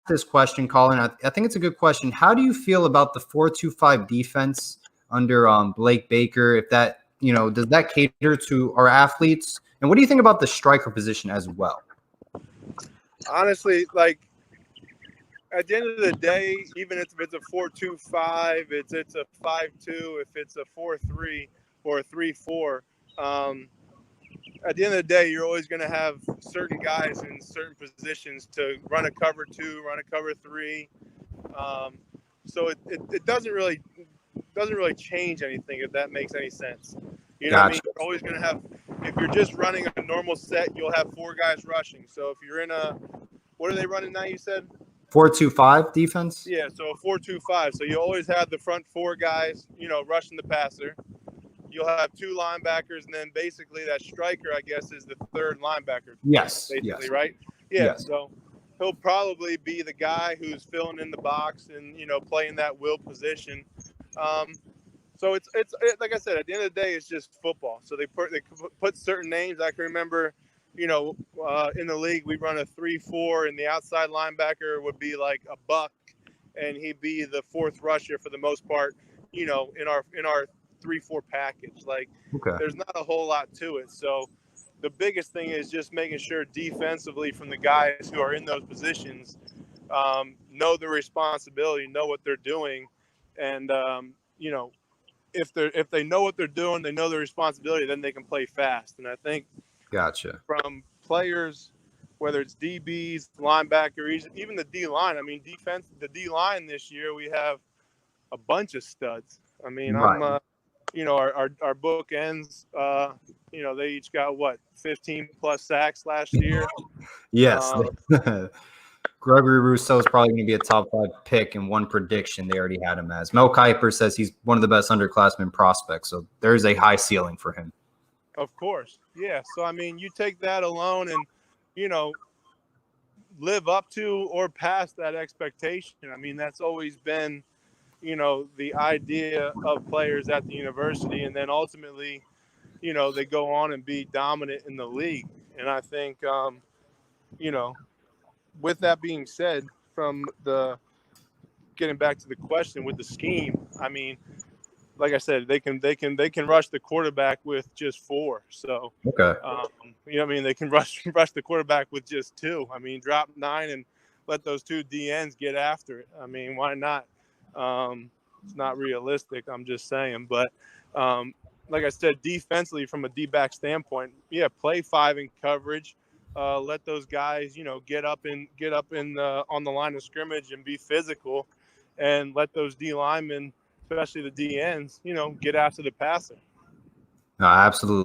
this question, Colin. I think it's a good question. How do you feel about the 4-2-5 defense under Blake Baker? If that, does that cater to our athletes? And what do you think about the striker position as well? Honestly, like at the end of the day, even if it's a 4-2-5, it's a 5-2, if it's a 4-3 or a 3-4, at the end of the day, you're always going to have certain guys in certain positions to run a cover 2, run a cover 3. So it doesn't really change anything, if that makes any sense. You know what I mean? You're always going to have, if you're just running a normal set, you'll have 4 guys rushing. So if you're in what are they running now, you said? 4-2-5 defense? Yeah, so a 4-2-5. So you always have the front 4 guys, rushing the passer. You'll have 2 linebackers, and then basically that striker, I guess, is the 3rd linebacker. Yes. Basically, yes. right? Yeah. Yes. So he'll probably be the guy who's filling in the box and, playing that will position. So it's like I said, at the end of the day, it's just football. So they put certain names. I can remember, in the league, we run a 3-4, and the outside linebacker would be like a buck, and he'd be the 4th rusher for the most part, in our 3-4 package. Like, There's not a whole lot to it. So the biggest thing is just making sure defensively from the guys who are in those positions know the responsibility, know what they're doing, and if they know what they're doing, they know the responsibility, then they can play fast. And I think from players, whether it's DBs, linebacker, even the D-line, I mean, the D-line this year, we have a bunch of studs. I mean, our bookends, they each got 15 plus sacks last year. Yes. Gregory Rousseau is probably going to be a top 5 pick in one prediction. They already had him as. Mel Kiper says he's one of the best underclassmen prospects, so there's a high ceiling for him. Of course. Yeah. So, I mean, you take that alone and, live up to or past that expectation. I mean, that's always been, the idea of players at the university. And then ultimately, they go on and be dominant in the league. And I think, with that being said, from getting back to the question with the scheme, I mean, like I said, they can rush the quarterback with just 4. So, they can rush the quarterback with just 2. I mean, drop 9 and let those 2 DNs get after it. I mean, why not? It's not realistic. I'm just saying, but like I said, defensively from a D-back standpoint, play 5 in coverage. Let those guys, get up on the line of scrimmage and be physical, and let those D linemen, especially the DNs, get after the passer. No, absolutely.